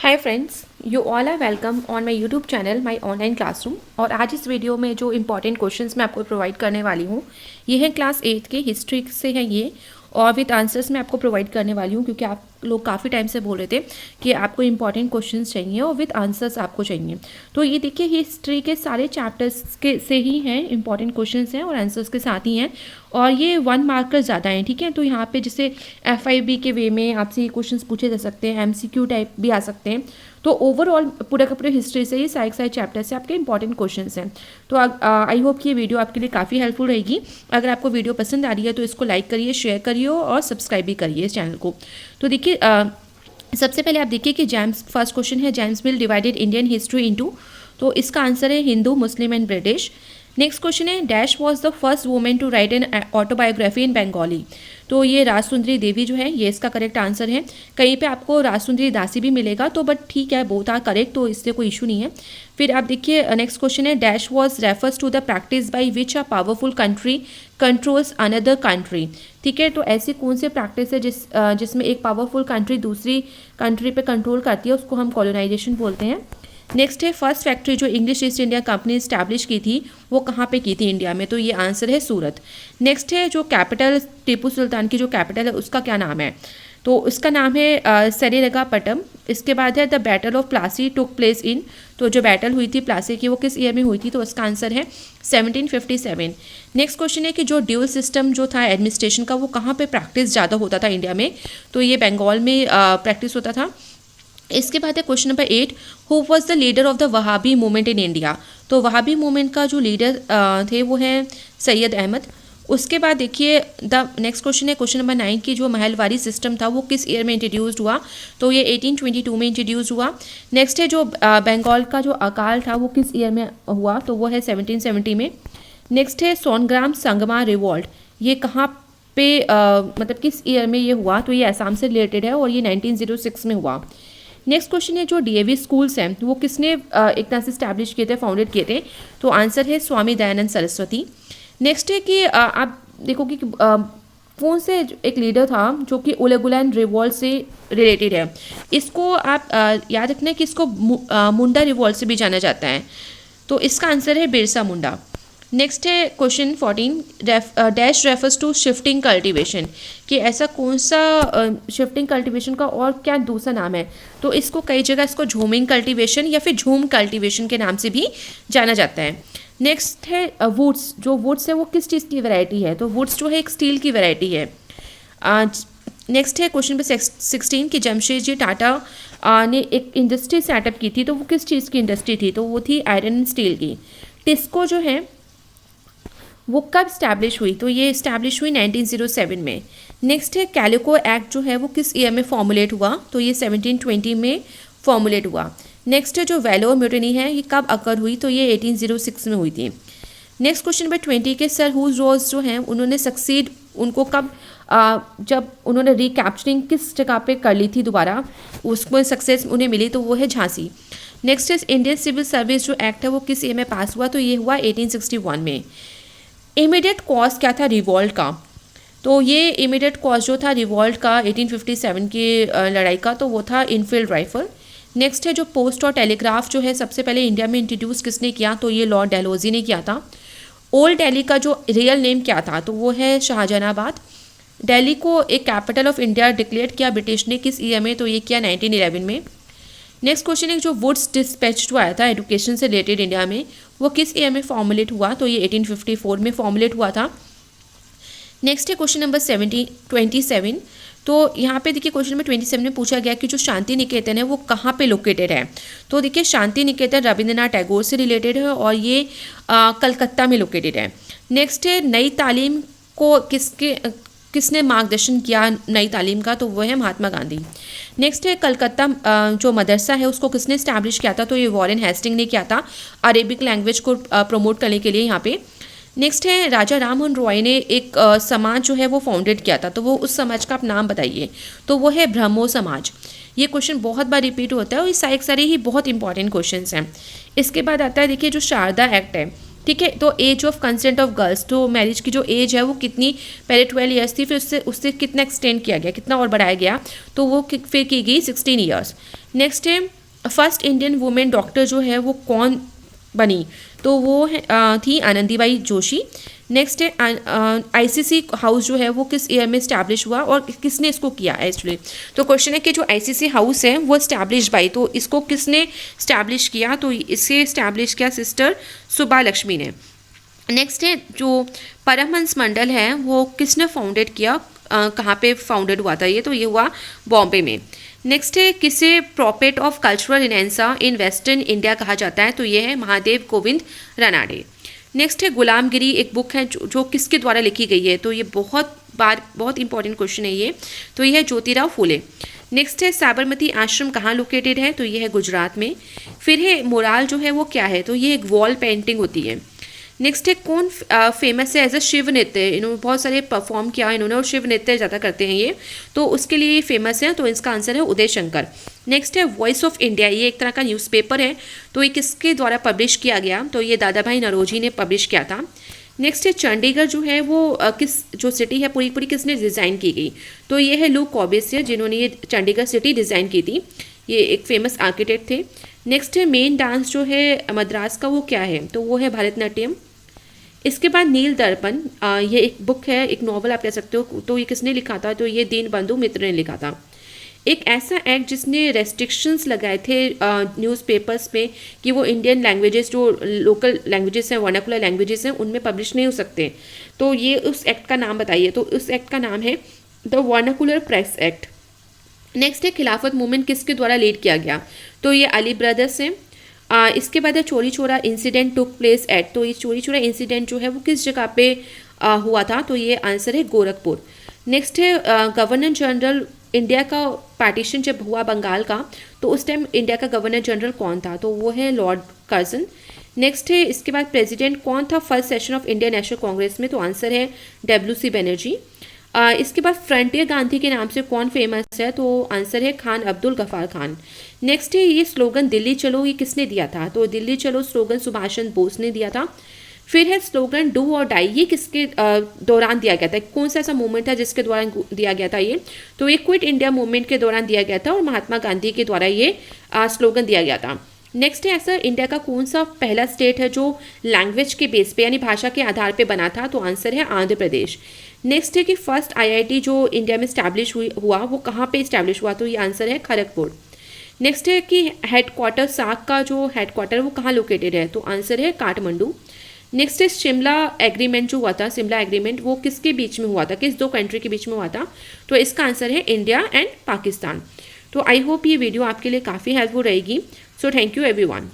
Hi friends, you all are welcome on my YouTube channel my online classroom. और आज इस video में जो इंपॉर्टेंट क्वेश्चंस मैं आपको प्रोवाइड करने वाली हूँ ये है क्लास 8 के हिस्ट्री से है ये, और विद आंसर्स मैं आपको प्रोवाइड करने वाली हूँ क्योंकि आप लोग काफ़ी टाइम से बोल रहे थे कि आपको इंपॉर्टेंट क्वेश्चंस चाहिए और विद आंसर्स आपको चाहिए। तो ये देखिए हिस्ट्री के सारे चैप्टर्स के से ही हैं, इंपॉर्टेंट क्वेश्चंस हैं और आंसर्स के साथ ही हैं, और ये 1 मार्कर ज़्यादा हैं। ठीक है, तो यहाँ पे जैसे FIB के वे में आपसे ये क्वेश्चंस पूछे जा सकते हैं, MCQ टाइप भी आ सकते हैं। तो ओवरऑल पूरा का पूरा हिस्ट्री से ही सारे चैप्टर से आपके इंपॉर्टेंट क्वेश्चंस हैं। तो आई होप कि ये वीडियो आपके लिए काफ़ी हेल्पफुल रहेगी। अगर आपको वीडियो पसंद आ रही है तो इसको लाइक करिए, शेयर करिए और सब्सक्राइब भी करिए इस चैनल को। तो देखिए सबसे पहले आप देखिए कि जेम्स फर्स्ट क्वेश्चन है, James Mill divided Indian history into. तो इसका आंसर है Hindu, Muslim and British. Next question है, dash was the first women to write an autobiography in Bengali. तो ये राजसुंदरी देवी जो है ये इसका करेक्ट आंसर है। कहीं पे आपको राजसुंदरी दासी भी मिलेगा तो बट ठीक है, बोथ आर करेक्ट, तो इससे कोई इशू नहीं है। फिर आप देखिए नेक्स्ट क्वेश्चन है, dash was refers to the practice by which a powerful country controls another country. ठीक है, तो ऐसी कौन सी प्रैक्टिस है जिसमें एक पावरफुल कंट्री दूसरी कंट्री पे कंट्रोल करती है, उसको हम कॉलोनाइजेशन बोलते हैं। नेक्स्ट है, फर्स्ट फैक्ट्री जो English east India company establish की थी वो कहाँ पे की थी इंडिया में, तो ये आंसर है सूरत। नेक्स्ट है, जो कैपिटल टीपू सुल्तान की जो कैपिटल है उसका क्या नाम है, तो उसका नाम है सेरिरंगापट्टम। इसके बाद है the battle of Plassey took place in. तो जो बैटल हुई थी प्लासी की वो किस ईयर में हुई थी, तो उसका आंसर है 1757। नेक्स्ट क्वेश्चन है कि जो ड्यूल सिस्टम जो था एडमिनिस्ट्रेशन का वो कहाँ पे प्रैक्टिस ज़्यादा होता था इंडिया में, तो ये बंगाल में प्रैक्टिस होता था। इसके बाद है question number 8, who was the leader of the Wahhabi movement in India. तो वहाबी मूवमेंट का जो लीडर थे वो है सैयद अहमद। उसके बाद देखिए द नेक्स्ट क्वेश्चन है क्वेश्चन नंबर 9 की जो महलवारी सिस्टम था वो किस ईयर में इंट्रोड्यूस्ड हुआ, तो ये 1822 में इंट्रोड्यूस हुआ। नेक्स्ट है, जो बंगाल का जो अकाल था वो किस ईयर में हुआ, तो वो है 1770 में। नेक्स्ट है, सोनग्राम संगमा रिवॉल्ट, ये कहाँ पे मतलब किस ईयर में ये हुआ, तो ये असम से रिलेटेड है और ये 1906 में हुआ। नेक्स्ट क्वेश्चन है, जो DAV स्कूल्स हैं वो किसने एक तरह से स्टैब्लिश किए थे, फाउंडेड किए थे, तो आंसर है स्वामी दयानंद सरस्वती। नेक्स्ट है कि आप देखो कि कौन से एक लीडर था जो कि उलेगुलैन रिवॉल्ट से रिलेटेड है। इसको आप याद रखना है कि इसको मुंडा रिवॉल्ट से भी जाना जाता है, तो इसका आंसर है बिरसा मुंडा। नेक्स्ट है question 14, dash refers to shifting cultivation, कि ऐसा कौन सा शिफ्टिंग कल्टीवेशन का और क्या दूसरा नाम है, तो इसको कई जगह इसको झूमिंग कल्टीवेशन या फिर झूम कल्टीवेशन के नाम से भी जाना जाता है। नेक्स्ट है वुड्स, जो वुड्स है वो किस चीज़ की वैरायटी है, तो वुड्स जो है एक स्टील की वैरायटी है। नेक्स्ट है क्वेश्चन नंबर 16 कि जमशेदजी टाटा ने एक इंडस्ट्री सेटअप की थी, तो वो किस चीज़ की इंडस्ट्री थी, तो वो थी आयरन एंड स्टील की। टिस्को जो है वो कब स्टैब्लिश हुई, तो ये स्टैब्लिश हुई 1907 में। नेक्स्ट है, कैलिको एक्ट जो है वो किस ईयर में फॉर्मुलेट हुआ, तो ये 1720 में फॉर्मुलेट हुआ। नेक्स्ट है, जो वेलोर म्यूटिनी है ये कब अकर हुई, तो ये 1806 में हुई थी। नेक्स्ट क्वेश्चन नंबर 20 के, सर हुज रोज जो हैं उन्होंने सक्सीड उनको कब जब उन्होंने रिकैप्चरिंग किस जगह पे कर ली थी दोबारा, उसको सक्सेस उन्हें मिली, तो वो है झांसी। नेक्स्ट है, इंडियन सिविल सर्विस जो एक्ट है वो किस ईयर में पास हुआ, तो ये हुआ 1861 में। इमीडिएट कॉज क्या था रिवॉल्ट का, तो ये इमीडिएट कॉज जो था रिवॉल्ट का 1857 की लड़ाई का, तो वो था इनफील्ड राइफल। नेक्स्ट है, जो पोस्ट और टेलीग्राफ जो है सबसे पहले इंडिया में इंट्रोड्यूस किसने किया, तो ये लॉर्ड डलहौजी ने किया था। ओल्ड दिल्ली का जो रियल नेम क्या था, तो वो है शाहजहानाबाद। दिल्ली को एक कैपिटल ऑफ इंडिया डिक्लेयर किया ब्रिटिश ने किस ईयर में, तो ये किया 1911 में। नेक्स्ट क्वेश्चन है, जो वुड्स डिस्पैच जो आया था एजुकेशन से रिलेटेड इंडिया में वो किस ईयर में फॉर्मुलेट हुआ, तो ये 1854 में फॉर्मुलेट हुआ था। नेक्स्ट है क्वेश्चन नंबर 27, तो यहाँ पे देखिए क्वेश्चन नंबर 27 में पूछा गया कि जो शांति निकेतन है वो कहाँ पे लोकेटेड है, तो देखिए शांति निकेतन रविंद्रनाथ टैगोर से रिलेटेड है और ये कलकत्ता में लोकेटेड है। नेक्स्ट है, नई तालीम को किसने मार्गदर्शन किया नई तालीम का, तो वो है महात्मा गांधी। नेक्स्ट है, कलकत्ता जो मदरसा है उसको किसने स्टैब्लिश किया था, तो ये वॉरेन हेस्टिंग ने किया था अरेबिक लैंग्वेज को प्रमोट करने के लिए यहाँ पे। नेक्स्ट है, राजा राममोहन रॉय ने एक समाज जो है वो फाउंडेड किया था, तो वो उस समाज का आप नाम बताइए, तो वो है ब्रह्मो समाज। ये क्वेश्चन बहुत बार रिपीट होता है और ये सारे ही बहुत इंपॉर्टेंट क्वेश्चन हैं। इसके बाद आता है देखिए जो शारदा एक्ट है ठीक है। तो age of consent of girls, तो मैरिज की जो एज है वो कितनी, पहले 12 ईयर्स थी, फिर उससे उससे कितना एक्सटेंड किया गया, कितना और बढ़ाया गया, तो वो फिर की गई 16 ईयर्स। नेक्स्ट है फर्स्ट इंडियन वुमेन डॉक्टर जो है वो कौन बनी, तो वो थी आनंदीबाई जोशी। नेक्स्ट है आईसीसी हाउस जो है वो किस ईयर में इस्टेब्लिश हुआ और किसने इसको किया एक्चुअली। तो क्वेश्चन है कि जो आईसीसी हाउस है वो इस्टेब्लिश बाई, तो इसको किसने इस्टेब्लिश किया, तो इसे इस्टेब्लिश किया सिस्टर सुबा लक्ष्मी ने। नेक्स्ट है जो परमहंस मंडल है वो किसने फाउंडेड किया, कहाँ पे फाउंडेड हुआ था ये, तो ये हुआ बॉम्बे में। नेक्स्ट है किसे prophet of cultural renaissance in western India कहा जाता है, तो ये है महादेव गोविंद रानाडे। नेक्स्ट है गुलामगिरी, एक बुक है जो किसके द्वारा लिखी गई है, तो ये बहुत इंपॉर्टेंट क्वेश्चन है ये, तो ये है ज्योतिराव फूले। नेक्स्ट है साबरमती आश्रम कहाँ लोकेटेड है, तो ये है गुजरात में। फिर है मोराल जो है वो क्या है, तो ये एक वॉल पेंटिंग होती है। नेक्स्ट है कौन फेमस है एज अ शिव नृत्य, इन्होंने बहुत सारे परफॉर्म किया इन्होंने और शिव नृत्य ज़्यादा करते हैं ये, तो उसके लिए ये फेमस है, तो इसका आंसर है उदय शंकर। नेक्स्ट है वॉइस ऑफ इंडिया, ये एक तरह का न्यूज़पेपर है, तो ये किसके द्वारा पब्लिश किया गया, तो ये दादा भाई नौरोजी ने पब्लिश किया था। नेक्स्ट है चंडीगढ़ जो है वो किस जो सिटी है पूरी पूरी किसने डिज़ाइन की गई, तो ये है लू कॉर्बेसियर जिन्होंने ये चंडीगढ़ सिटी डिज़ाइन की थी, ये एक फेमस आर्किटेक्ट थे। नेक्स्ट है मेन डांस जो है मद्रास का वो क्या है, तो वो है भरतनाट्यम। इसके बाद नील दर्पण, ये एक बुक है, एक नॉवल आप कह सकते हो, तो ये किसने लिखा था, तो ये दीनबंधु मित्र ने लिखा था। एक ऐसा एक्ट जिसने रेस्ट्रिक्शंस लगाए थे न्यूज़पेपर्स पे कि वो इंडियन लैंग्वेजेस जो लोकल लैंग्वेजेस हैं, वर्नाकुलर लैंग्वेजेस हैं, उनमें पब्लिश नहीं हो सकते, तो ये उस एक्ट का नाम बताइए, तो उस एक्ट का नाम है the vernacular press act. Next है खिलाफत मूवमेंट किसके द्वारा लीड किया गया, तो ये अली ब्रदर्स हैं। इसके बाद है चोरी चोरा इंसिडेंट टुक प्लेस एट, तो ये चोरी चोरा इंसिडेंट जो है वो किस जगह पे हुआ था, तो ये आंसर है गोरखपुर। नेक्स्ट है गवर्नर जनरल, इंडिया का पार्टीशन जब हुआ बंगाल का, तो उस टाइम इंडिया का गवर्नर जनरल कौन था, तो वो है लॉर्ड कर्जन। नेक्स्ट है इसके बाद प्रेसिडेंट कौन था first session of Indian national Congress में, तो आंसर है WC बनर्जी। इसके बाद फ्रंटियर गांधी के नाम से कौन फेमस है, तो आंसर है खान अब्दुल गफ्फार खान। नेक्स्ट है ये स्लोगन दिल्ली चलो, ये किसने दिया था, तो दिल्ली चलो स्लोगन सुभाष चंद्र बोस ने दिया था। फिर है स्लोगन डू और डाई, ये किसके दौरान दिया गया था, कौन सा ऐसा मूवमेंट था जिसके दौरान दिया गया था ये, तो ये क्विट इंडिया मूवमेंट के दौरान दिया गया था और महात्मा गांधी के द्वारा ये स्लोगन दिया गया था। नेक्स्ट है ऐसा इंडिया का कौन सा पहला स्टेट है जो लैंग्वेज के बेस पे यानी भाषा के आधार पे बना था, तो आंसर है आंध्र प्रदेश। नेक्स्ट है कि फर्स्ट IIT जो इंडिया में स्टैब्लिश हुआ वो कहाँ पे स्टैब्लिश हुआ, तो ये आंसर है खड़गपुर। नेक्स्ट है कि हेडक्वार्टर सार्क का जो हेडक्वार्टर वो कहाँ लोकेटेड है, तो आंसर है काठमांडू। नेक्स्ट है शिमला एग्रीमेंट जो हुआ था, शिमला एग्रीमेंट वो किसके बीच में हुआ था, किस दो कंट्री के बीच में हुआ था, तो इसका आंसर है इंडिया एंड पाकिस्तान। तो आई होप ये वीडियो आपके लिए काफ़ी हेल्पफुल रहेगी। So thank you everyone.